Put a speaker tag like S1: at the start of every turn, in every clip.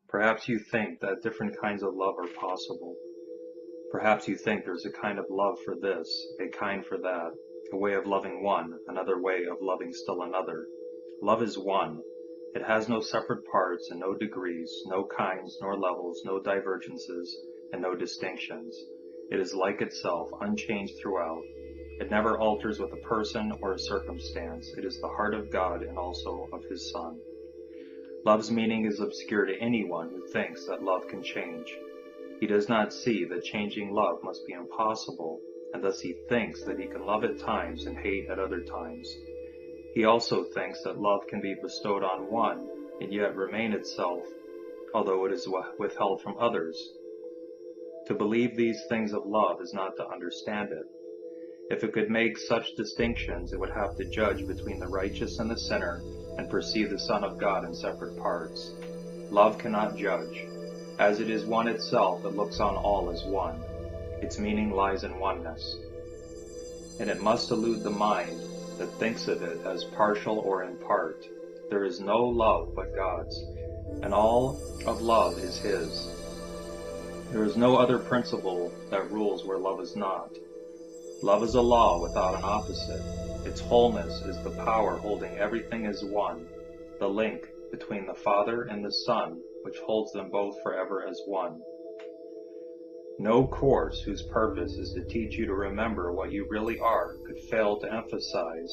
S1: Perhaps you think that different kinds of love are possible. Perhaps you think there's a kind of love for this, a kind for that, a way of loving one, another way of loving still another. Love is one. It has no separate parts and no degrees, no kinds nor levels, no divergences, and no distinctions. It is like itself, unchanged throughout. It never alters with a person or a circumstance. It is the heart of God and also of His Son. Love's meaning is obscure to anyone who thinks that love can change. He does not see that changing love must be impossible, and thus he thinks that he can love at times and hate at other times. He also thinks that love can be bestowed on one and yet remain itself, although it is withheld from others. To believe these things of love is not to understand it. If it could make such distinctions, it would have to judge between the righteous and the sinner and perceive the Son of God in separate parts. Love cannot judge. As it is one itself, it looks on all as one. Its meaning lies in oneness. And it must elude the mind that thinks of it as partial or in part. There is no love but God's, and all of love is His. There is no other principle that rules where love is not. Love is a law without an opposite. Its wholeness is the power holding everything as one, the link between the Father and the Son, which holds them both forever as one. No course whose purpose is to teach you to remember what you really are could fail to emphasize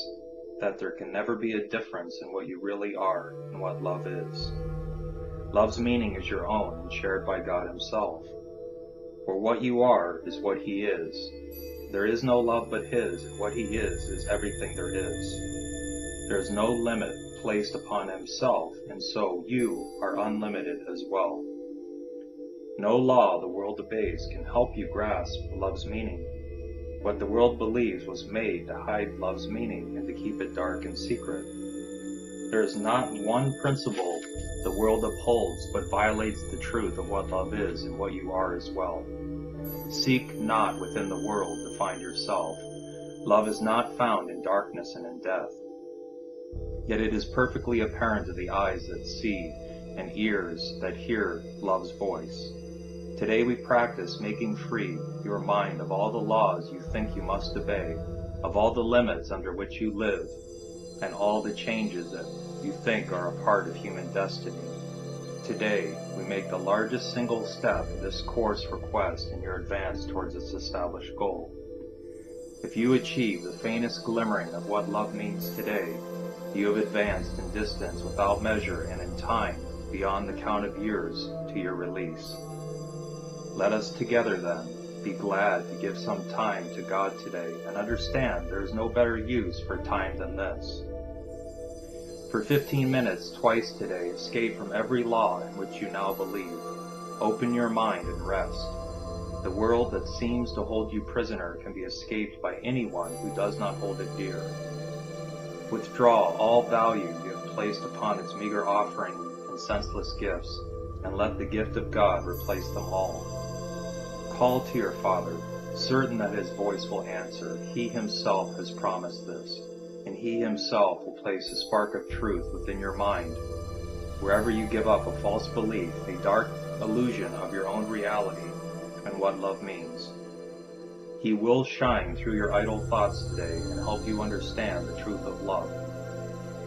S1: that there can never be a difference in what you really are and what love is. Love's meaning is your own and shared by God Himself. For what you are is what He is. There is no love but His, and what He is everything there is. There is no limit placed upon Himself, and so you are unlimited as well. No law the world obeys can help you grasp love's meaning. What the world believes was made to hide love's meaning and to keep it dark and secret. There is not one principle the world upholds but violates the truth of what love is and what you are as well. Seek not within the world to find yourself. Love is not found in darkness and in death. Yet it is perfectly apparent to the eyes that see and ears that hear love's voice. Today we practice making free your mind of all the laws you think you must obey, of all the limits under which you live, and all the changes that you think are a part of human destiny. Today, we make the largest single step in this course for quest in your advance towards its established goal. If you achieve the faintest glimmering of what love means today, you have advanced in distance without measure and in time beyond the count of years to your release. Let us together then be glad to give some time to God today and understand there is no better use for time than this. For 15 minutes twice today, escape from every law in which you now believe. Open your mind and rest. The world that seems to hold you prisoner can be escaped by anyone who does not hold it dear. Withdraw all value you have placed upon its meager offering and senseless gifts, and let the gift of God replace them all. Call to your Father, certain that His voice will answer. He Himself has promised this, and He Himself will place a spark of truth within your mind. Wherever you give up a false belief, a dark illusion of your own reality and what love means, He will shine through your idle thoughts today and help you understand the truth of love.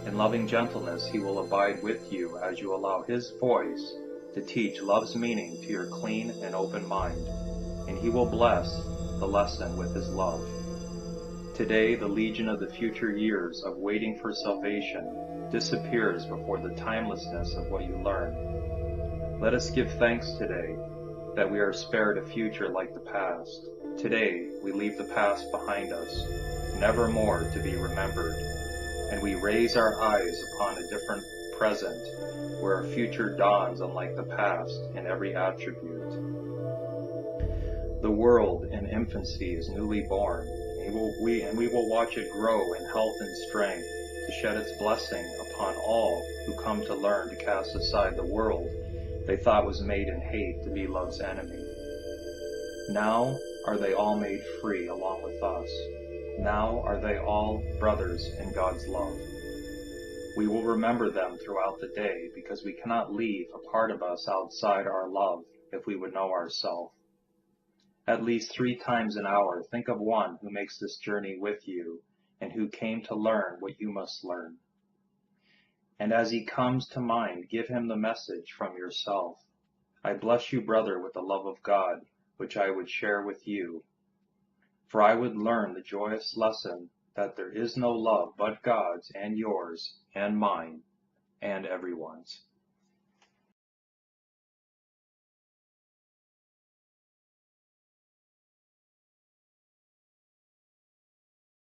S1: In loving gentleness, He will abide with you as you allow His voice to teach love's meaning to your clean and open mind, and He will bless the lesson with His love. Today, the legion of the future years of waiting for salvation disappears before the timelessness of what you learn. Let us give thanks today that we are spared a future like the past. Today, we leave the past behind us, never more to be remembered, and we raise our eyes upon a different present, where our future dawns unlike the past in every attribute. The world in infancy is newly born, and we will watch it grow in health and strength to shed its blessing upon all who come to learn to cast aside the world they thought was made in hate to be love's enemy. Now are they all made free along with us. Now are they all brothers in God's love. We will remember them throughout the day because we cannot leave a part of us outside our love if we would know ourselves. At least 3 times an hour, think of one who makes this journey with you and who came to learn what you must learn. And as he comes to mind, give him the message from yourself. I bless you, brother, with the love of God, which I would share with you. For I would learn the joyous lesson that there is no love but God's and yours and mine and everyone's.